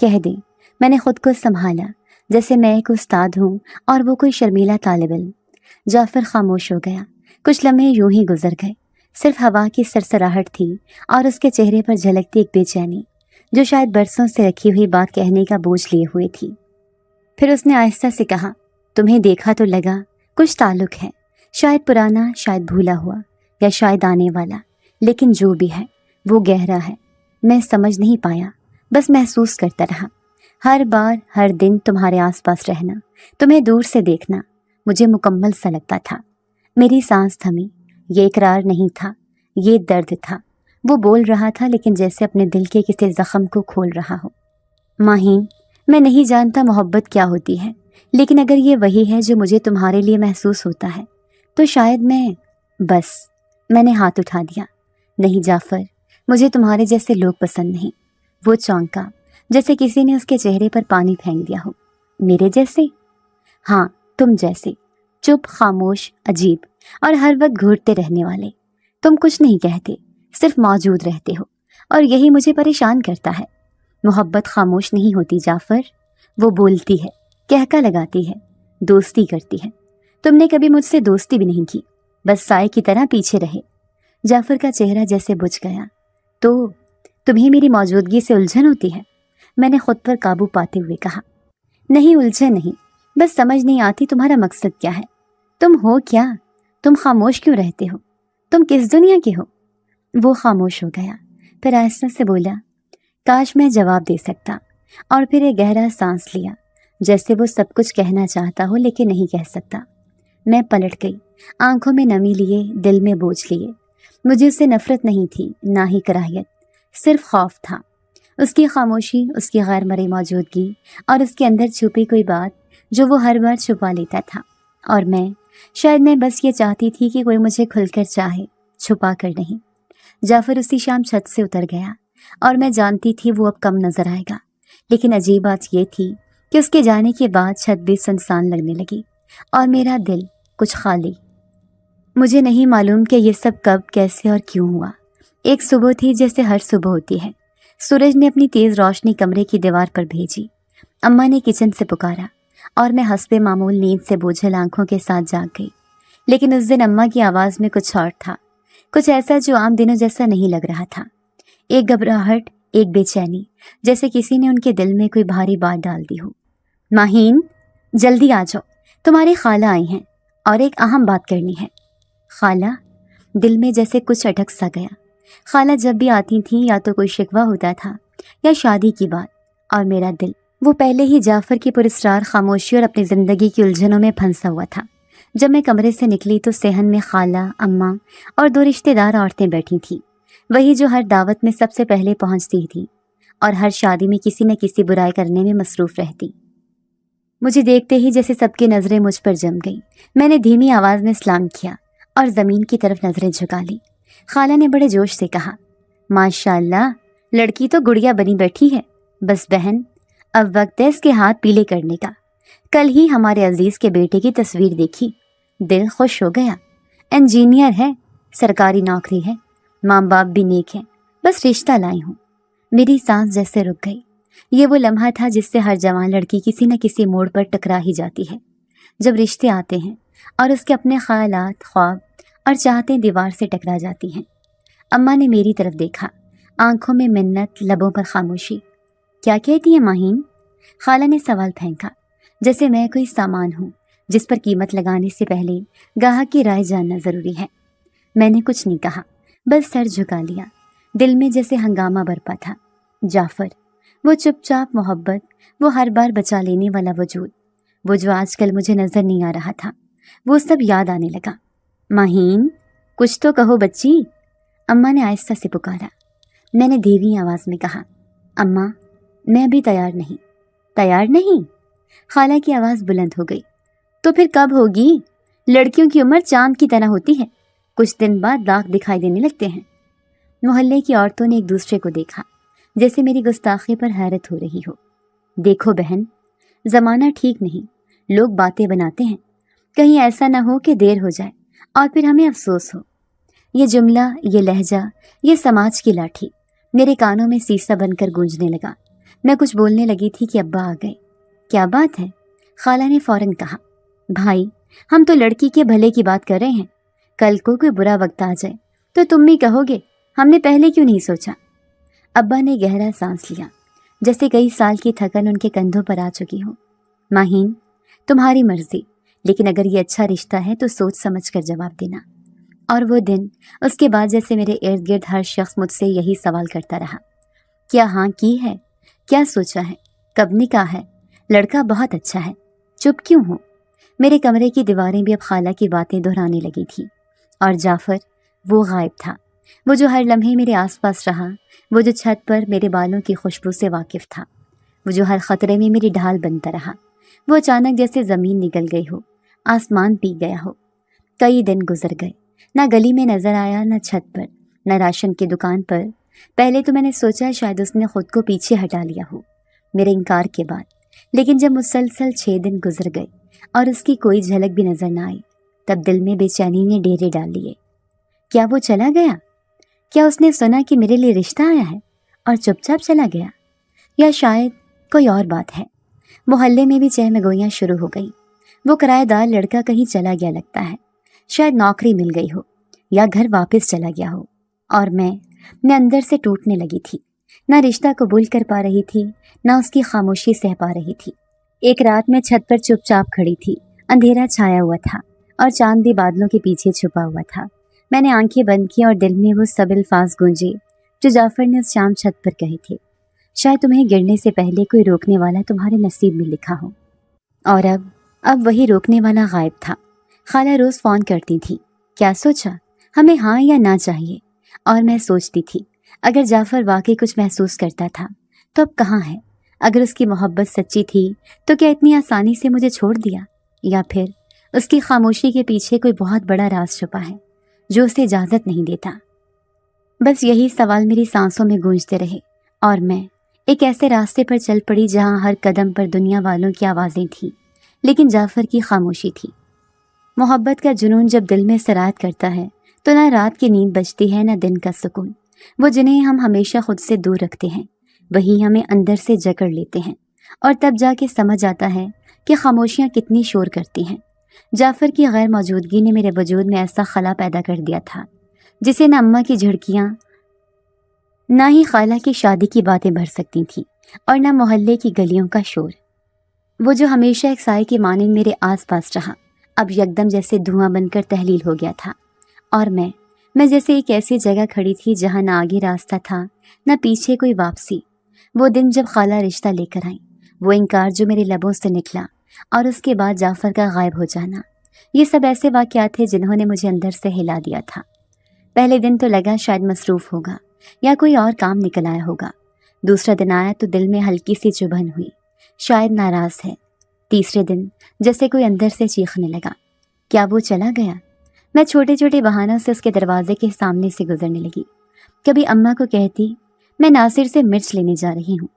کہہ دیں میں نے خود کو سنبھالا جیسے میں ایک استاد ہوں اور وہ کوئی شرمیلا طالب علم۔ جعفر خاموش ہو گیا۔ کچھ لمحے یوں ہی گزر گئے۔ صرف ہوا کی سرسراہٹ تھی اور اس کے چہرے پر جھلکتی ایک بے چینی جو شاید برسوں سے رکھی ہوئی بات کہنے کا بوجھ لیے ہوئے تھی۔ پھر اس نے آہستہ سے کہا، تمہیں دیکھا تو لگا کچھ تعلق ہے، شاید پرانا، شاید بھولا ہوا، یا شاید آنے والا، لیکن جو بھی ہے وہ گہرا ہے۔ میں سمجھ نہیں پایا، بس محسوس کرتا رہا۔ ہر بار، ہر دن تمہارے آس پاس رہنا، تمہیں دور سے دیکھنا مجھے مکمل سا لگتا تھا۔ میری سانس تھمی۔ یہ اقرار نہیں تھا، یہ درد تھا۔ وہ بول رہا تھا لیکن جیسے اپنے دل کے کسی زخم کو کھول رہا ہو۔ ماہین، میں نہیں جانتا محبت کیا ہوتی ہے، لیکن اگر یہ وہی ہے جو مجھے تمہارے لیے محسوس ہوتا ہے تو شاید میں نے ہاتھ اٹھا دیا۔ نہیں جعفر، مجھے تمہارے جیسے لوگ پسند نہیں۔ وہ چونکا جیسے کسی نے اس کے چہرے پر پانی پھینک دیا ہو۔ میرے جیسے؟ ہاں، تم جیسے، چپ، خاموش، عجیب اور ہر وقت گھورتے رہنے والے۔ تم کچھ نہیں کہتے، صرف موجود رہتے ہو، اور یہی مجھے پریشان کرتا ہے۔ محبت خاموش نہیں ہوتی جعفر، وہ بولتی ہے، کہکا لگاتی ہے، دوستی کرتی ہے۔ تم نے کبھی مجھ سے دوستی بھی نہیں کی، بس سائے کی طرح پیچھے رہے۔ جعفر کا چہرہ جیسے بجھ گیا۔ تو تمہیں میری موجودگی سے الجھن ہوتی ہے؟ میں نے خود پر قابو پاتے ہوئے کہا۔ نہیں، الجھن نہیں، بس سمجھ نہیں آتی تمہارا مقصد کیا ہے۔ تم ہو کیا؟ تم خاموش کیوں رہتے ہو؟ تم کس دنیا کے ہو؟ وہ خاموش ہو گیا، پھر آہستہ سے بولا، کاش میں جواب دے سکتا، اور پھر ایک گہرا سانس لیا، جیسے وہ سب کچھ کہنا چاہتا ہو لیکن نہیں کہہ سکتا۔ میں پلٹ گئی، آنکھوں میں نمی لیے، دل میں بوجھ لیے۔ مجھے اس سے نفرت نہیں تھی، نہ ہی کراہیت، صرف خوف تھا۔ اس کی خاموشی، اس کی غیر مرئی موجودگی، اور اس کے اندر چھپی کوئی بات جو وہ ہر بار چھپا لیتا تھا۔ اور شاید میں بس یہ چاہتی تھی کہ کوئی مجھے کھل کر چاہے، چھپا کر نہیں۔ جعفر اسی شام چھت سے اتر گیا، اور میں جانتی تھی وہ اب کم نظر آئے گا، لیکن عجیب بات یہ تھی کہ اس کے جانے کے بعد چھت بھی سنسان لگنے لگی، اور میرا دل کچھ خالی۔ مجھے نہیں معلوم کہ یہ سب کب، کیسے اور کیوں ہوا۔ ایک صبح تھی جیسے ہر صبح ہوتی ہے۔ سورج نے اپنی تیز روشنی کمرے کی دیوار پر بھیجی۔ اماں نے کچن سے پکارا، اور میں حسب معمول نیند سے بوجھل آنکھوں کے ساتھ جاگ گئی۔ لیکن اس دن اماں کی آواز میں کچھ اور تھا، کچھ ایسا جو عام دنوں جیسا نہیں لگ رہا تھا۔ ایک گھبراہٹ، ایک بے چینی، جیسے کسی نے ان کے دل میں کوئی بھاری بات ڈال دی ہو۔ ماہین، جلدی آ جاؤ، تمہاری خالہ آئی ہیں اور ایک اہم بات کرنی ہے۔ خالہ؟ دل میں جیسے کچھ اٹک سا گیا۔ خالہ جب بھی آتی تھیں یا تو کوئی شکوہ ہوتا تھا یا شادی کی بات، اور میرا دل وہ پہلے ہی جعفر کی پراسرار خاموشی اور اپنی زندگی کی الجھنوں میں پھنسا ہوا تھا۔ جب میں کمرے سے نکلی تو صحن میں خالہ، اماں اور 2 رشتہ دار عورتیں بیٹھی تھیں، وہی جو ہر دعوت میں سب سے پہلے پہنچتی تھی اور ہر شادی میں کسی نہ کسی برائی کرنے میں مصروف رہتی۔ مجھے دیکھتے ہی جیسے سب کی نظریں مجھ پر جم گئی۔ میں نے دھیمی آواز میں سلام کیا اور زمین کی طرف نظریں جھکا لی۔ خالہ نے بڑے جوش سے کہا، ماشاءاللہ، لڑکی تو گڑیا بنی بیٹھی ہے۔ بس بہن، اب وقت ہے اس کے ہاتھ پیلے کرنے کا۔ کل ہی ہمارے عزیز کے بیٹے کی تصویر دیکھی، دل خوش ہو گیا۔ انجینئر ہے، سرکاری نوکری ہے، ماں باپ بھی نیک ہیں، بس رشتہ لائی ہوں۔ میری سانس جیسے رک گئی۔ یہ وہ لمحہ تھا جس سے ہر جوان لڑکی کسی نہ کسی موڑ پر ٹکرا ہی جاتی ہے، جب رشتے آتے ہیں اور اس کے اپنے خیالات، خواب اور چاہتیں دیوار سے ٹکرا جاتی ہیں۔ اماں نے میری طرف دیکھا، آنکھوں میں منت، لبوں پر خاموشی۔ کیا کہتی ہے ماہین؟ خالہ نے سوال پھینکا، جیسے میں کوئی سامان ہوں جس پر قیمت لگانے سے پہلے گاہک کی رائے جاننا ضروری ہے۔ میں نے کچھ نہیں کہا، بس سر جھکا لیا۔ دل میں جیسے ہنگامہ برپا تھا۔ جعفر، وہ چپ چاپ محبت، وہ ہر بار بچا لینے والا وجود، وہ جو آج کل مجھے نظر نہیں آ رہا تھا، وہ سب یاد آنے لگا۔ ماہین، کچھ تو کہو بچی، اماں نے آہستہ سے پکارا۔ میں نے دھیمی آواز میں کہا، اماں، میں ابھی تیار نہیں۔ تیار نہیں؟ خالہ کی آواز بلند ہو گئی۔ تو پھر کب ہوگی؟ لڑکیوں کی عمر چاند کی طرح ہوتی ہے، کچھ دن بعد داغ دکھائی دینے لگتے ہیں۔ محلے کی عورتوں نے ایک دوسرے کو دیکھا، جیسے میری گستاخی پر حیرت ہو رہی ہو۔ دیکھو بہن، زمانہ ٹھیک نہیں، لوگ باتیں بناتے ہیں، کہیں ایسا نہ ہو کہ دیر ہو جائے اور پھر ہمیں افسوس ہو۔ یہ جملہ، یہ لہجہ، یہ سماج کی لاٹھی میرے کانوں میں سیسا بن کر گونجنے لگا۔ میں کچھ بولنے لگی تھی کہ ابا آ گئے۔ کیا بات ہے؟ خالہ نے فوراً کہا۔ بھائی، ہم تو لڑکی کے بھلے کی بات کر رہے ہیں، کل کو کوئی برا وقت آ جائے تو تم بھی کہو گے ہم نے پہلے کیوں نہیں سوچا۔ ابا نے گہرا سانس لیا، جیسے کئی سال کی تھکن ان کے کندھوں پر آ چکی ہو۔ ماہین، تمہاری مرضی، لیکن اگر یہ اچھا رشتہ ہے تو سوچ سمجھ کر جواب دینا۔ اور وہ دن، اس کے بعد جیسے میرے ارد گرد ہر شخص مجھ سے یہی سوال کرتا رہا، کیا ہاں کی ہے؟ کیا سوچا ہے؟ کب نکاح ہے؟ لڑکا بہت اچھا ہے، چپ کیوں ہو؟ میرے کمرے کی دیواریں بھی اب خالہ کی باتیں دہرانے لگی تھیں، اور جعفر، وہ غائب تھا، وہ جو ہر لمحے میرے آس پاس رہا، وہ جو چھت پر میرے بالوں کی خوشبو سے واقف تھا، وہ جو ہر خطرے میں میری ڈھال بنتا رہا، وہ اچانک جیسے زمین نگل گئی ہو، آسمان پی گیا ہو۔ کئی دن گزر گئے، نہ گلی میں نظر آیا، نہ چھت پر، نہ راشن کی دکان پر۔ پہلے تو میں نے سوچا شاید اس نے خود کو پیچھے ہٹا لیا ہو میرے انکار کے بعد، لیکن جب مسلسل 6 دن گزر گئے اور اس کی کوئی جھلک بھی نظر نہ آئی، تب دل میں بے چینی نے ڈیرے ڈال لیے۔ کیا وہ چلا گیا؟ کیا اس نے سنا کہ میرے لیے رشتہ آیا ہے اور چپ چاپ چلا گیا؟ یا شاید کوئی اور بات ہے؟ محلے میں بھی چہم گوئیاں شروع ہو گئیں۔ وہ کرایہ دار لڑکا کہیں چلا گیا لگتا ہے، شاید نوکری مل گئی ہو یا گھر واپس چلا گیا ہو، اور میں اندر سے ٹوٹنے لگی تھی، نہ رشتہ قبول کر پا رہی تھی، نہ اس کی خاموشی سہ پا رہی تھی۔ ایک رات میں چھت پر چپ چاپ کھڑی تھی، اندھیرا چھایا ہوا تھا اور چاند بھی بادلوں کے پیچھے چھپا ہوا تھا۔ میں نے آنکھیں بند کی اور دل میں وہ سب الفاظ گونجے جو جعفر نے اس شام چھت پر کہے تھے، شاید تمہیں گرنے سے پہلے کوئی روکنے والا تمہارے نصیب میں لکھا ہو۔ اور اب وہی روکنے والا غائب تھا۔ خالہ روز فون کرتی تھی، کیا سوچا، ہمیں ہاں یا نہ چاہیے؟ اور میں سوچتی تھی، اگر جعفر واقعی کچھ محسوس کرتا تھا تو اب کہاں ہے؟ اگر اس کی محبت سچی تھی تو کیا اتنی آسانی سے مجھے چھوڑ دیا؟ یا پھر اس کی خاموشی کے پیچھے کوئی بہت بڑا راز چھپا ہے جو اسے اجازت نہیں دیتا؟ بس یہی سوال میری سانسوں میں گونجتے رہے، اور میں ایک ایسے راستے پر چل پڑی جہاں ہر قدم پر دنیا والوں کی آوازیں تھیں، لیکن جعفر کی خاموشی تھی۔ محبت کا جنون جب دل میں سرایت کرتا ہے تو نہ رات کی نیند بچتی ہے، نہ دن کا سکون۔ وہ جنہیں ہم ہمیشہ خود سے دور رکھتے ہیں، وہی ہمیں اندر سے جکڑ لیتے ہیں، اور تب جا کے سمجھ آتا ہے کہ خاموشیاں کتنی شور کرتی ہیں۔ جعفر کی غیر موجودگی نے میرے وجود میں ایسا خلا پیدا کر دیا تھا جسے نہ اماں کی جھڑکیاں، نہ ہی خالہ کی شادی کی باتیں بھر سکتی تھیں، اور نہ محلے کی گلیوں کا شور۔ وہ جو ہمیشہ ایک سائے کی مانند میرے آس پاس رہا، اب یکدم جیسے دھواں بن کر تحلیل ہو گیا تھا، اور میں جیسے ایک ایسی جگہ کھڑی تھی جہاں نہ آگے راستہ تھا، نہ پیچھے کوئی واپسی۔ وہ دن جب خالہ رشتہ لے کر آئیں، وہ انکار جو میرے لبوں سے نکلا، اور اس کے بعد جعفر کا غائب ہو جانا، یہ سب ایسے واقعات تھے جنہوں نے مجھے اندر سے ہلا دیا تھا۔ پہلے دن تو لگا شاید مصروف ہوگا یا کوئی اور کام نکل آیا ہوگا۔ دوسرا دن آیا تو دل میں ہلکی سی چبھن ہوئی، شاید ناراض ہے۔ تیسرے دن جیسے کوئی اندر سے چیخنے لگا، کیا وہ چلا گیا؟ میں چھوٹے چھوٹے بہانوں سے اس کے دروازے کے سامنے سے گزرنے لگی۔ کبھی اماں کو کہتی میں ناصر سے مرچ لینے جا رہی ہوں،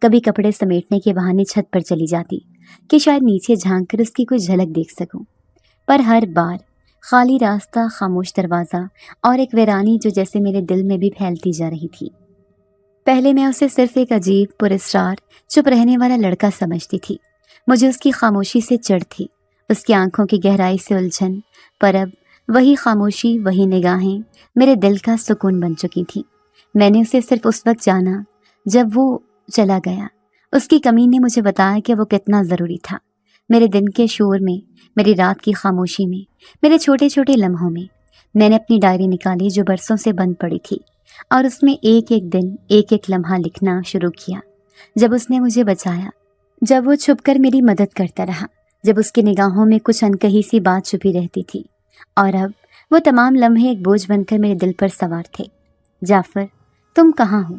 کبھی کپڑے سمیٹنے کے بہانے چھت پر چلی جاتی کہ شاید نیچے جھانک کر اس کی کوئی جھلک دیکھ سکوں، پر ہر بار خالی راستہ، خاموش دروازہ، اور ایک ویرانی جو جیسے میرے دل میں بھی پھیلتی جا رہی تھی۔ پہلے میں اسے صرف ایک عجیب، پراسرار، چپ رہنے والا لڑکا سمجھتی تھی۔ مجھے اس کی خاموشی سے چڑھ تھی، اس کی آنکھوں کی گہرائی سے الجھن، پر اب وہی خاموشی، وہی نگاہیں میرے دل کا سکون بن چکی تھیں۔ میں نے اسے صرف اس وقت جانا جب وہ چلا گیا۔ اس کی کمی نے مجھے بتایا کہ وہ کتنا ضروری تھا۔ میرے دن کے شور میں، میری رات کی خاموشی میں، میرے چھوٹے چھوٹے لمحوں میں نے اپنی ڈائری نکالی جو برسوں سے بند پڑی تھی، اور اس میں ایک ایک دن، ایک ایک لمحہ لکھنا شروع کیا۔ جب اس نے مجھے بچایا، جب وہ چھپ کر میری مدد کرتا رہا، جب اس کی نگاہوں میں کچھ انکہی سی بات چھپی رہتی تھی، اور اب وہ تمام لمحے ایک بوجھ بن کر میرے دل پر سوار تھے۔ جعفر، تم کہاں ہو؟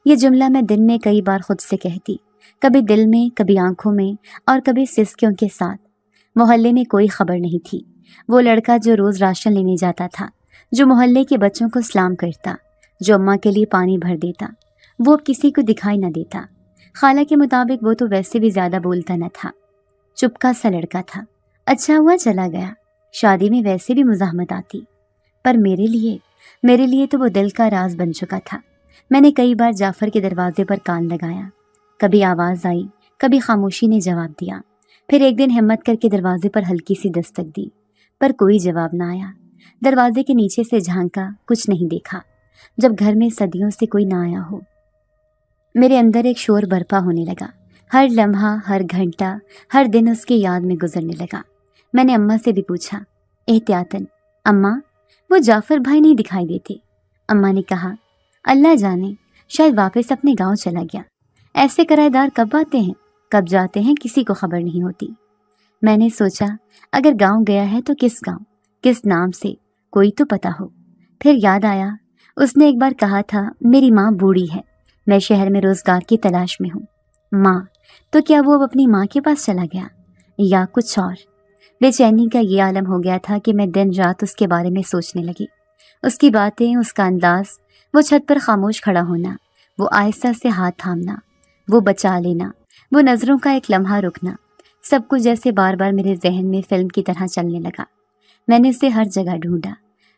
یہ جملہ میں دن میں کئی بار خود سے کہتی، کبھی دل میں، کبھی آنکھوں میں، اور کبھی سسکیوں کے ساتھ۔ محلے میں کوئی خبر نہیں تھی۔ وہ لڑکا جو روز راشن لینے جاتا تھا، جو محلے کے بچوں کو سلام کرتا، جو اماں کے لیے پانی بھر دیتا، وہ اب کسی کو دکھائی نہ دیتا۔ خالہ کے مطابق وہ تو ویسے بھی زیادہ بولتا نہ تھا، چپکا سا لڑکا تھا۔ اچھا ہوا چلا گیا، شادی میں ویسے بھی مزاحمت آتی، پر میرے لیے تو وہ دل کا راز بن چکا تھا۔ میں نے کئی بار جعفر کے دروازے پر کان لگایا، کبھی آواز آئی، کبھی خاموشی نے جواب دیا۔ پھر ایک دن ہمت کر کے دروازے پر ہلکی سی دستک دی، پر کوئی جواب نہ آیا۔ دروازے کے نیچے سے جھانکا، کچھ نہیں دیکھا۔ جب گھر میں صدیوں سے کوئی نہ آیا ہو، میرے اندر ایک شور برپا ہونے لگا۔ ہر لمحہ، ہر گھنٹہ، ہر دن اس کی یاد میں گزرنے لگا۔ میں نے اماں سے بھی پوچھا احتیاطاً، اماں وہ جعفر بھائی نہیں دکھائی دیتے؟ اماں نے کہا اللہ جانے، شاید واپس اپنے گاؤں چلا گیا۔ ایسے کرایہ دار کب آتے ہیں کب جاتے ہیں کسی کو خبر نہیں ہوتی۔ میں نے سوچا اگر گاؤں گیا ہے تو کس گاؤں، کس نام سے، کوئی تو پتہ ہو۔ پھر یاد آیا اس نے ایک بار کہا تھا میری ماں بوڑھی ہے، میں شہر میں روزگار کی تلاش میں ہوں۔ ماں تو کیا وہ اب اپنی ماں کے پاس چلا گیا یا کچھ اور؟ بے چینی کا یہ عالم ہو گیا تھا کہ میں دن رات اس کے بارے میں سوچنے لگی۔ اس کی باتیں، اس کا انداز، وہ چھت پر خاموش کھڑا ہونا، وہ آہستہ سے ہاتھ تھامنا، وہ بچا لینا، وہ نظروں کا ایک لمحہ رکنا، سب کچھ جیسے بار بار میرے ذہن میں فلم کی طرح چلنے لگا۔ میں نے اسے ہر جگہ ڈھونڈا،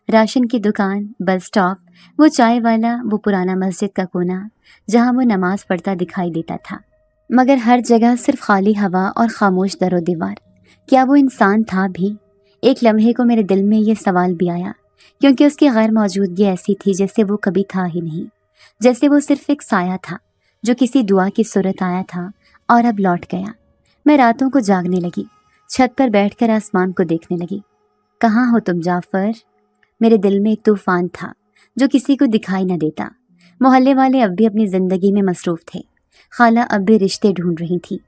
راشن کی دکان، بس سٹاپ، وہ چائے والا، وہ پرانا مسجد کا کونا جہاں وہ نماز پڑھتا دکھائی دیتا تھا، مگر ہر جگہ صرف خالی ہوا اور خاموش در و دیوار۔ کیا وہ انسان تھا بھی؟ ایک لمحے کو میرے دل میں یہ سوال بھی آیا، کیونکہ اس کی غیر موجودگی ایسی تھی جیسے وہ کبھی تھا ہی نہیں، جیسے وہ صرف ایک سایہ تھا جو کسی دعا کی صورت آیا تھا اور اب لوٹ گیا۔ میں راتوں کو جاگنے لگی، چھت پر بیٹھ کر آسمان کو دیکھنے لگی۔ کہاں ہو تم جعفر؟ میرے دل میں ایک طوفان تھا جو کسی کو دکھائی نہ دیتا۔ محلے والے اب بھی اپنی زندگی میں مصروف تھے، خالہ اب بھی رشتے ڈھونڈ رہی تھی،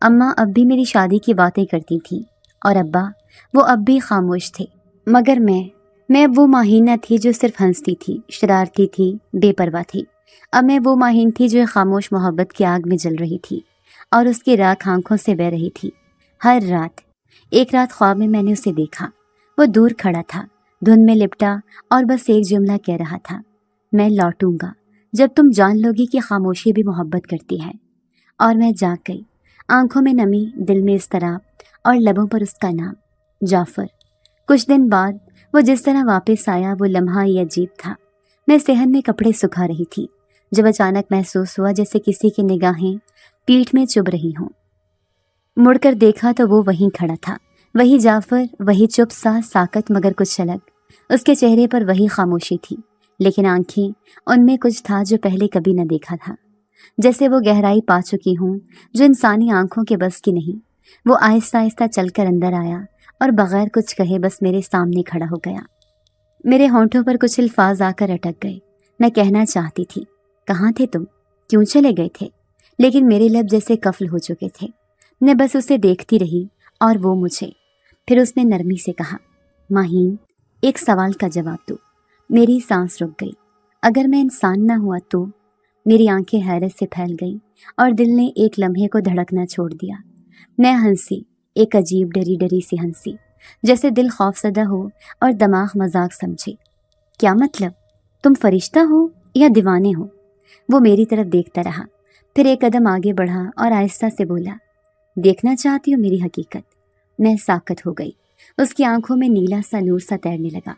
اماں اب بھی میری شادی کی باتیں کرتی تھیں، اور ابا وہ اب بھی خاموش تھے۔ مگر میں اب وہ ماہین نہ تھی جو صرف ہنستی تھی، شرارتی تھی، بے پرواہ تھی۔ اب میں وہ ماہین تھی جو ایک خاموش محبت کی آگ میں جل رہی تھی اور اس کی راکھ آنکھوں سے بہہ رہی تھی۔ ہر رات، ایک رات خواب میں نے اسے دیکھا، وہ دور کھڑا تھا، دھند میں لپٹا، اور بس ایک جملہ کہہ رہا تھا، میں لوٹوں گا جب تم جان لو گی کہ خاموشی بھی محبت کرتی ہے۔ اور میں جاگ گئی، آنکھوں میں نمی، دل میں اضطراب، اور لبوں پر اس کا نام، جعفر۔ کچھ دن بعد وہ جس طرح واپس آیا، وہ لمحہ ہی عجیب تھا۔ میں صحن میں کپڑے سکھا رہی تھی جب اچانک محسوس ہوا جیسے کسی کی نگاہیں پیٹھ میں چبھ رہی ہوں۔ مڑ کر دیکھا تو وہ وہیں کھڑا تھا، وہی جعفر، وہی چپ سا، ساکت مگر کچھ الگ۔ اس کے چہرے پر وہی خاموشی تھی، لیکن آنکھیں، ان میں کچھ تھا جو پہلے کبھی نہ دیکھا تھا، جیسے وہ گہرائی پا چکی ہوں جو انسانی آنکھوں کے بس کی نہیں۔ وہ آہستہ آہستہ چل کر اندر آیا اور بغیر کچھ کہے بس میرے سامنے کھڑا ہو گیا۔ میرے ہونٹوں پر کچھ الفاظ آ کر اٹک گئے۔ میں کہنا چاہتی تھی کہاں تھے تم، کیوں چلے گئے تھے، لیکن میرے لب جیسے قفل ہو چکے تھے۔ میں بس اسے دیکھتی رہی اور وہ مجھے۔ پھر اس نے نرمی سے کہا ماہین، ایک سوال کا جواب دو۔ میری سانس رک گئی۔ اگر میں انسان نہ ہوا تو؟ میری آنکھیں حیرت سے پھیل گئیں اور دل نے ایک لمحے کو دھڑکنا چھوڑ دیا۔ میں ہنسی، ایک عجیب ڈری ڈری سی ہنسی، جیسے دل خوف زدہ ہو اور دماغ مذاق سمجھے۔ کیا مطلب؟ تم فرشتہ ہو یا دیوانے ہو؟ وہ میری طرف دیکھتا رہا، پھر ایک قدم آگے بڑھا اور آہستہ سے بولا دیکھنا چاہتی ہو میری حقیقت؟ میں ساکت ہو گئی۔ اس کی آنکھوں میں نیلا سا نور سا تیرنے لگا،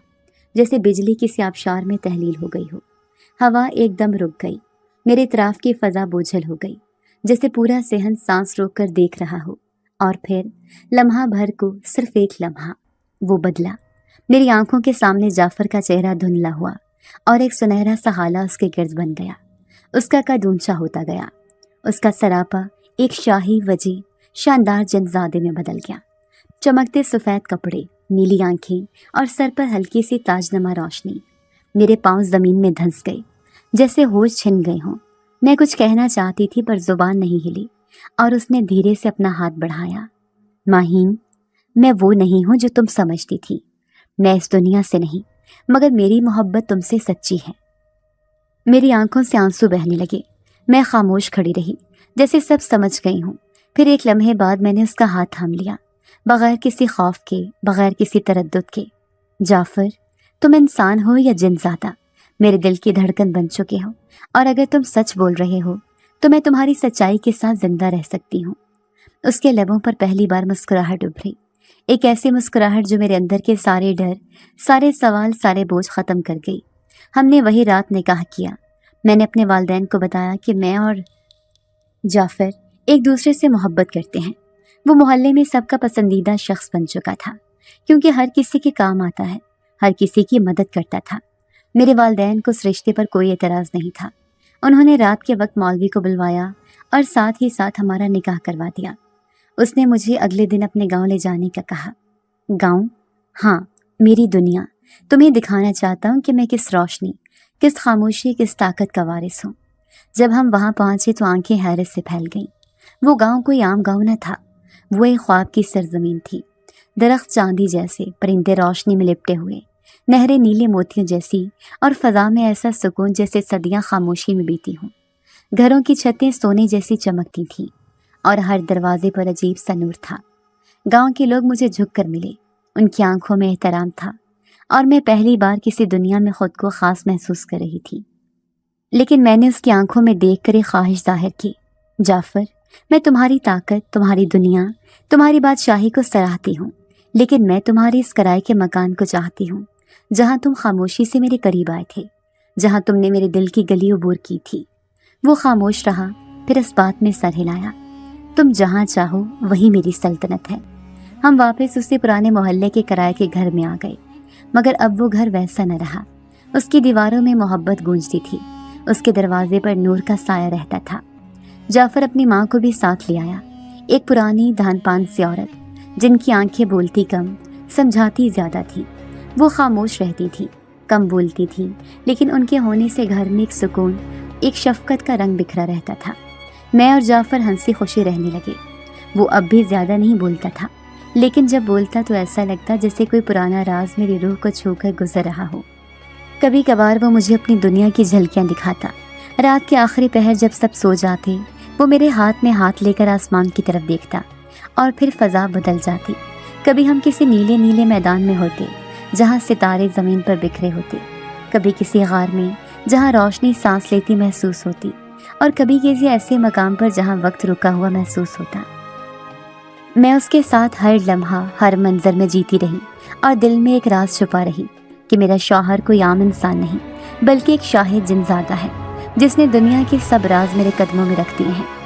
جیسے بجلی کسی آبشار میں تحلیل ہو گئی ہو۔ ہوا ایک دم رک گئی، میرے اطراف کی فضا بوجھل ہو گئی، جیسے پورا صحن سانس روک کر دیکھ رہا ہو۔ اور پھر لمحہ بھر کو، صرف ایک لمحہ، وہ بدلا۔ میری آنکھوں کے سامنے جعفر کا چہرہ دھندلا ہوا اور ایک سنہرا سا حالہ اس کے گرد بن گیا۔ اس کا قد اونچا ہوتا گیا، اس کا سراپا ایک شاہی، وجیح، شاندار جنزادے میں بدل گیا۔ چمکتے سفید کپڑے، نیلی آنکھیں اور سر پر ہلکی سی تاج نما روشنی۔ میرے پاؤں زمین میں دھنس گئے، جیسے ہوش چھن گئے ہوں۔ میں کچھ کہنا چاہتی تھی پر زبان نہیں ہلی، اور اس نے دھیرے سے اپنا ہاتھ بڑھایا۔ ماہین، میں وہ نہیں ہوں جو تم سمجھتی تھی، میں اس دنیا سے نہیں، مگر میری محبت تم سے سچی ہے۔ میری آنکھوں سے آنسو بہنے لگے۔ میں خاموش کھڑی رہی، جیسے سب سمجھ گئی ہوں۔ پھر ایک لمحے بعد میں نے اس کا ہاتھ تھام لیا، بغیر کسی خوف کے، بغیر کسی تردد کے۔ جعفر، تم انسان ہو یا جن زادہ، میرے دل کی دھڑکن بن چکے ہو، اور اگر تم سچ بول رہے ہو تو میں تمہاری سچائی کے ساتھ زندہ رہ سکتی ہوں۔ اس کے لبوں پر پہلی بار مسکراہٹ ابھری، ایک ایسی مسکراہٹ جو میرے اندر کے سارے ڈر، سارے سوال، سارے بوجھ ختم کر گئی۔ ہم نے وہی رات نکاح کیا۔ میں نے اپنے والدین کو بتایا کہ میں اور جعفر ایک دوسرے سے محبت کرتے ہیں۔ وہ محلے میں سب کا پسندیدہ شخص بن چکا تھا، کیونکہ ہر کسی کے کام آتا ہے، ہر کسی کی مدد کرتا تھا۔ میرے والدین کو اس رشتے پر کوئی اعتراض نہیں تھا۔ انہوں نے رات کے وقت مولوی کو بلوایا اور ساتھ ہی ساتھ ہمارا نکاح کروا دیا۔ اس نے مجھے اگلے دن اپنے گاؤں لے جانے کا کہا۔ گاؤں؟ ہاں، میری دنیا۔ تمہیں دکھانا چاہتا ہوں کہ میں کس روشنی، کس خاموشی، کس طاقت کا وارث ہوں۔ جب ہم وہاں پہنچے تو آنکھیں حیرت سے پھیل گئیں۔ وہ گاؤں کوئی عام گاؤں نہ تھا، وہ ایک خواب کی سرزمین تھی۔ درخت چاندی جیسے، پرندے روشنی میں لپٹے ہوئے، نہریں نیلے موتیوں جیسی، اور فضا میں ایسا سکون جیسے صدیاں خاموشی میں بیتی ہوں۔ گھروں کی چھتیں سونے جیسی چمکتی تھیں اور ہر دروازے پر عجیب سا نور تھا۔ گاؤں کے لوگ مجھے جھک کر ملے، ان کی آنکھوں میں احترام تھا، اور میں پہلی بار کسی دنیا میں خود کو خاص محسوس کر رہی تھی۔ لیکن میں نے اس کی آنکھوں میں دیکھ کر ایک خواہش ظاہر کی۔ جعفر، میں تمہاری طاقت، تمہاری دنیا، تمہاری بادشاہی کو سراہتی ہوں، لیکن میں تمہاری اس کرائے کے مکان کو چاہتی ہوں جہاں تم خاموشی سے میرے قریب آئے تھے، جہاں تم نے میرے دل کی گلی عبور کی تھی۔ وہ خاموش رہا، پھر اس بات میں سر ہلایا۔ تم جہاں چاہو وہی میری سلطنت ہے۔ ہم واپس اسی پرانے محلے کے کرائے کے گھر میں آ گئے، مگر اب وہ گھر ویسا نہ رہا۔ اس کی دیواروں میں محبت گونجتی تھی، اس کے دروازے پر نور کا سایہ رہتا تھا۔ جعفر اپنی ماں کو بھی ساتھ لے آیا، ایک پرانی دھان پان سی عورت جن کی آنکھیں بولتی کم، سمجھاتی زیادہ تھی۔ وہ خاموش رہتی تھی، کم بولتی تھی، لیکن ان کے ہونے سے گھر میں ایک سکون، ایک شفقت کا رنگ بکھرا رہتا تھا۔ میں اور جعفر ہنسی خوشی رہنے لگے۔ وہ اب بھی زیادہ نہیں بولتا تھا، لیکن جب بولتا تو ایسا لگتا جیسے کوئی پرانا راز میری روح کو چھو کر گزر رہا ہو۔ کبھی کبھار وہ مجھے اپنی دنیا کی جھلکیاں دکھاتا۔ رات کے آخری پہر جب سب سو جاتے، وہ میرے ہاتھ میں ہاتھ لے کر آسمان کی طرف دیکھتا، اور پھر فضا بدل جاتی۔ کبھی ہم کسی نیلے نیلے میدان میں ہوتے جہاں ستارے زمین پر بکھرے ہوتے، کبھی کسی غار میں جہاں روشنی سانس لیتی محسوس ہوتی، اور کبھی کسی ایسے مقام پر جہاں وقت رکا ہوا محسوس ہوتا۔ میں اس کے ساتھ ہر لمحہ، ہر منظر میں جیتی رہی، اور دل میں ایک راز چھپا رہی کہ میرا شوہر کوئی عام انسان نہیں، بلکہ ایک شاہد جن زادہ ہے جس نے دنیا کے سب راز میرے قدموں میں رکھ دیے ہیں۔